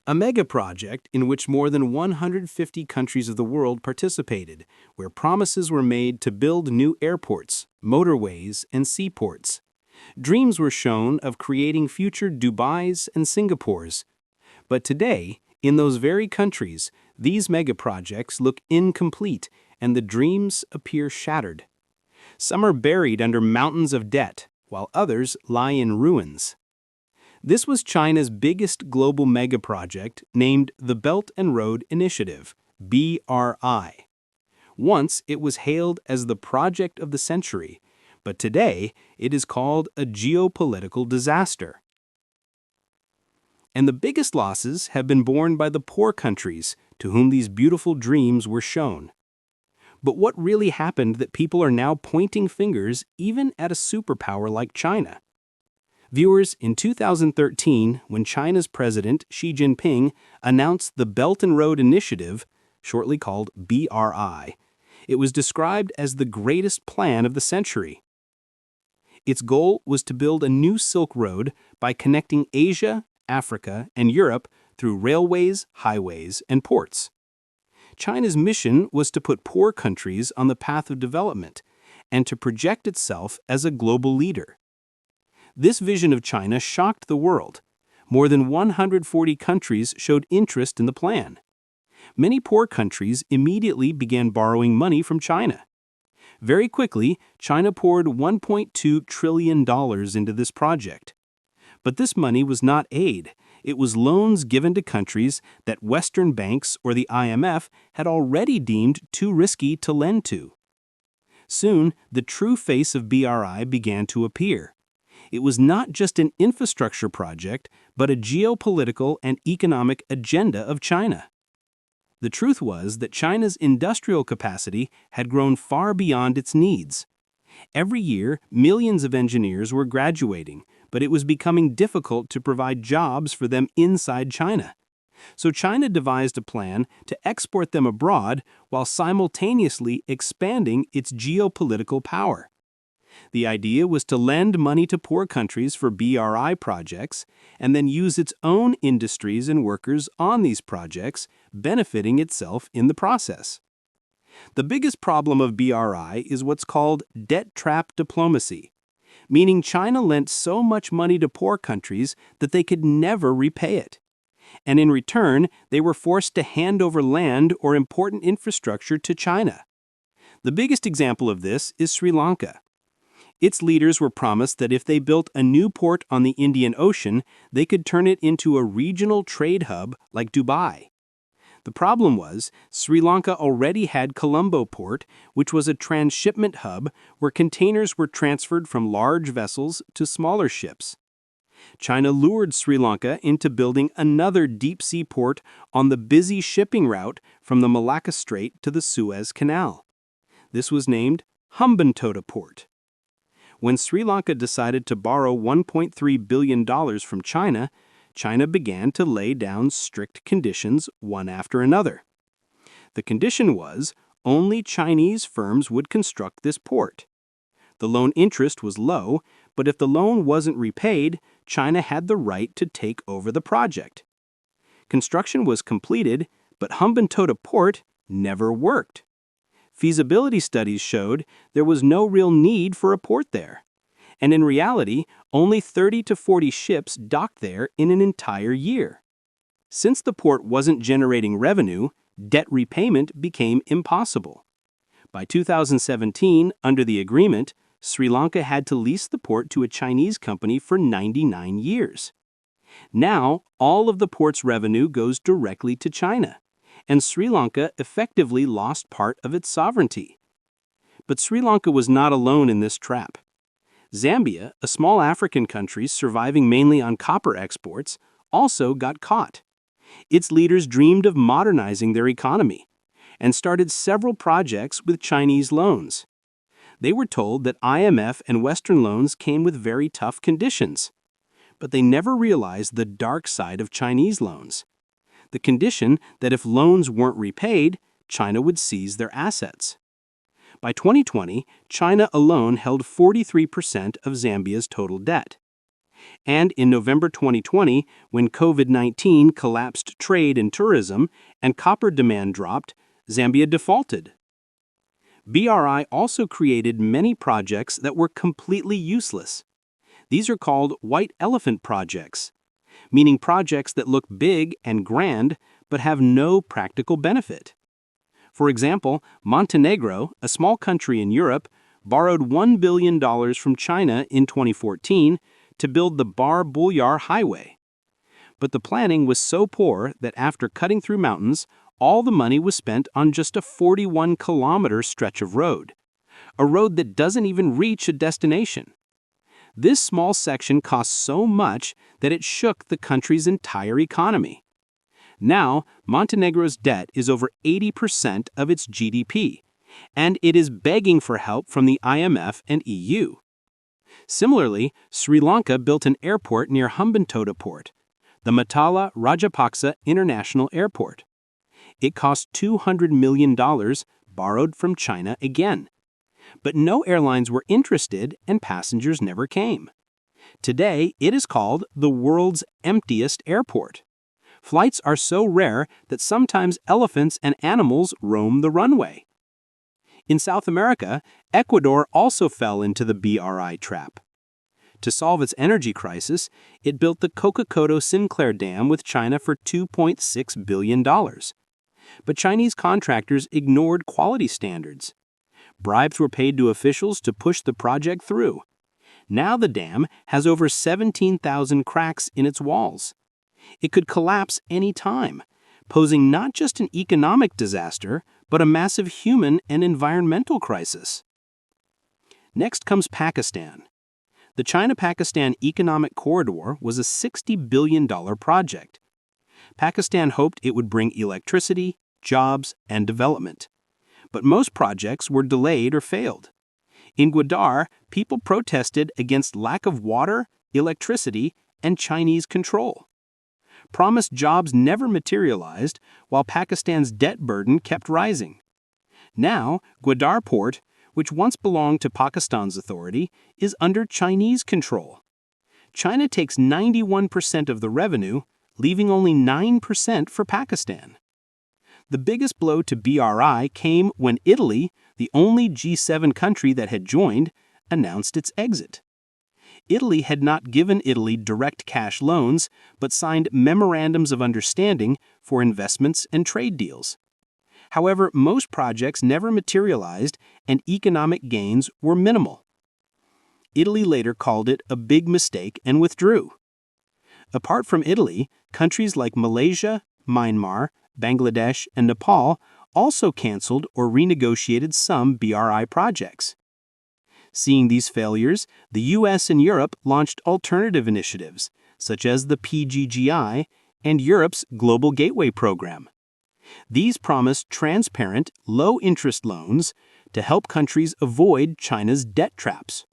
A mega project in which more than 150 countries of the world participated, where promises were made to build new airports, motorways, and seaports. Dreams were shown of creating future Dubais and Singapores. But today, in those very countries, these megaprojects look incomplete and the dreams appear shattered. Some are buried under mountains of debt, while others lie in ruins. This was China's biggest global megaproject, named the Belt and Road Initiative, BRI. Once it was hailed as the project of the century, but today it is called a geopolitical disaster. And the biggest losses have been borne by the poor countries to whom these beautiful dreams were shown. But what really happened that people are now pointing fingers even at a superpower like China? Viewers, in 2013, when China's President Xi Jinping announced the Belt and Road Initiative, shortly called BRI, it was described as the greatest plan of the century. Its goal was to build a new Silk Road by connecting Asia, Africa, and Europe through railways, highways, and ports. China's mission was to put poor countries on the path of development and to project itself as a global leader. This vision of China shocked the world. More than 140 countries showed interest in the plan. Many poor countries immediately began borrowing money from China. Very quickly, China poured $1.2 trillion into this project. But this money was not aid. It was loans given to countries that Western banks or the IMF had already deemed too risky to lend to. Soon, the true face of BRI began to appear. It was not just an infrastructure project, but a geopolitical and economic agenda of China. The truth was that China's industrial capacity had grown far beyond its needs. Every year, millions of engineers were graduating, but it was becoming difficult to provide jobs for them inside China. So China devised a plan to export them abroad while simultaneously expanding its geopolitical power. The idea was to lend money to poor countries for BRI projects and then use its own industries and workers on these projects, benefiting itself in the process. The biggest problem of BRI is what's called debt trap diplomacy, meaning China lent so much money to poor countries that they could never repay it. And in return, they were forced to hand over land or important infrastructure to China. The biggest example of this is Sri Lanka. Its leaders were promised that if they built a new port on the Indian Ocean, they could turn it into a regional trade hub like Dubai. The problem was, Sri Lanka already had Colombo Port, which was a transshipment hub where containers were transferred from large vessels to smaller ships. China lured Sri Lanka into building another deep-sea port on the busy shipping route from the Malacca Strait to the Suez Canal. This was named Hambantota Port. When Sri Lanka decided to borrow $1.3 billion from China, China began to lay down strict conditions one after another. The condition was only Chinese firms would construct this port. The loan interest was low, but if the loan wasn't repaid, China had the right to take over the project. Construction was completed, but Hambantota Port never worked. Feasibility studies showed there was no real need for a port there. And in reality, only 30 to 40 ships docked there in an entire year. Since the port wasn't generating revenue, debt repayment became impossible. By 2017, under the agreement, Sri Lanka had to lease the port to a Chinese company for 99 years. Now, all of the port's revenue goes directly to China, and Sri Lanka effectively lost part of its sovereignty. But Sri Lanka was not alone in this trap. Zambia, a small African country surviving mainly on copper exports, also got caught. Its leaders dreamed of modernizing their economy and started several projects with Chinese loans. They were told that IMF and Western loans came with very tough conditions, but they never realized the dark side of Chinese loans. The condition that if loans weren't repaid, China would seize their assets. By 2020, China alone held 43% of Zambia's total debt. And in November 2020, when COVID-19 collapsed trade and tourism and copper demand dropped, Zambia defaulted. BRI also created many projects that were completely useless. These are called white elephant projects, meaning projects that look big and grand but have no practical benefit. For example, Montenegro, a small country in Europe, borrowed $1 billion from China in 2014 to build the Bar-Bulyar Highway. But the planning was so poor that after cutting through mountains, all the money was spent on just a 41-kilometer stretch of road, a road that doesn't even reach a destination. This small section cost so much that it shook the country's entire economy. Now, Montenegro's debt is over 80% of its GDP, and it is begging for help from the IMF and EU. Similarly, Sri Lanka built an airport near Hambantota Port, the Matala Rajapaksa International Airport. It cost $200 million, borrowed from China again. But no airlines were interested and passengers never came. Today, it is called the world's emptiest airport. Flights are so rare that sometimes elephants and animals roam the runway. In South America, Ecuador also fell into the BRI trap. To solve its energy crisis, it built the Cococoto-Sinclair Dam with China for $2.6 billion. But Chinese contractors ignored quality standards. Bribes were paid to officials to push the project through. Now the dam has over 17,000 cracks in its walls. It could collapse any time, posing not just an economic disaster, but a massive human and environmental crisis. Next comes Pakistan. The China-Pakistan Economic Corridor was a $60 billion project. Pakistan hoped it would bring electricity, jobs, and development. But most projects were delayed or failed. In Gwadar, people protested against lack of water, electricity, and Chinese control. Promised jobs never materialized, while Pakistan's debt burden kept rising. Now, Gwadar Port, which once belonged to Pakistan's authority, is under Chinese control. China takes 91% of the revenue, leaving only 9% for Pakistan. The biggest blow to BRI came when Italy, the only G7 country that had joined, announced its exit. Italy had not given Italy direct cash loans, but signed memorandums of understanding for investments and trade deals. However, most projects never materialized and economic gains were minimal. Italy later called it a big mistake and withdrew. Apart from Italy, countries like Malaysia, Myanmar, Bangladesh, and Nepal also canceled or renegotiated some BRI projects. Seeing these failures, the US and Europe launched alternative initiatives, such as the PGGI and Europe's Global Gateway Program. These promised transparent, low-interest loans to help countries avoid China's debt traps.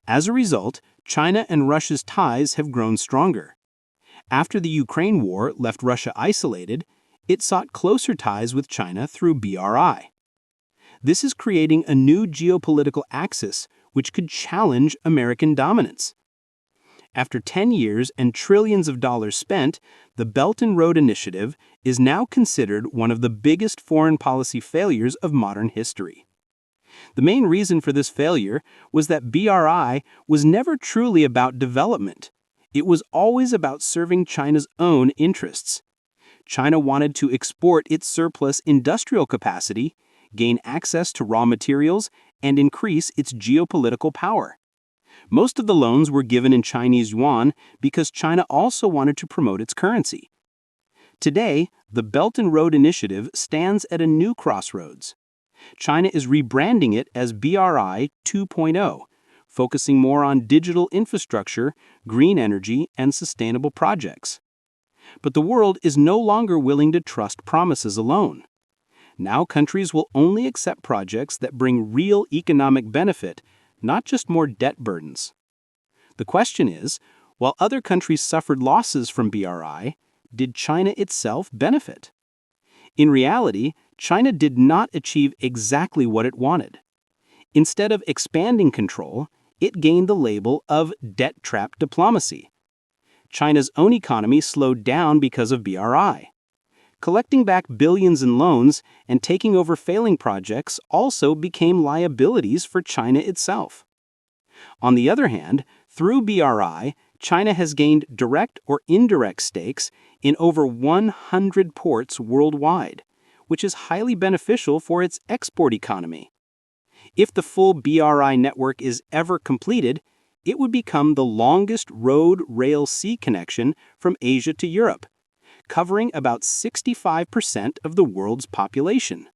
As a result, China and Russia's ties have grown stronger. After the Ukraine war left Russia isolated, it sought closer ties with China through BRI. This is creating a new geopolitical axis which could challenge American dominance. After 10 years and trillions of dollars spent, the Belt and Road Initiative is now considered one of the biggest foreign policy failures of modern history. The main reason for this failure was that BRI was never truly about development. It was always about serving China's own interests. China wanted to export its surplus industrial capacity, gain access to raw materials, and increase its geopolitical power. Most of the loans were given in Chinese yuan because China also wanted to promote its currency. Today, the Belt and Road Initiative stands at a new crossroads. China is rebranding it as BRI 2.0, focusing more on digital infrastructure, green energy, and sustainable projects. But the world is no longer willing to trust promises alone. Now countries will only accept projects that bring real economic benefit, not just more debt burdens. The question is, while other countries suffered losses from BRI, did China itself benefit? In reality, China did not achieve exactly what it wanted. Instead of expanding control, it gained the label of debt trap diplomacy. China's own economy slowed down because of BRI. Collecting back billions in loans and taking over failing projects also became liabilities for China itself. On the other hand, through BRI, China has gained direct or indirect stakes in over 100 ports worldwide, which is highly beneficial for its export economy. If the full BRI network is ever completed, it would become the longest road-rail-sea connection from Asia to Europe, covering about 65% of the world's population.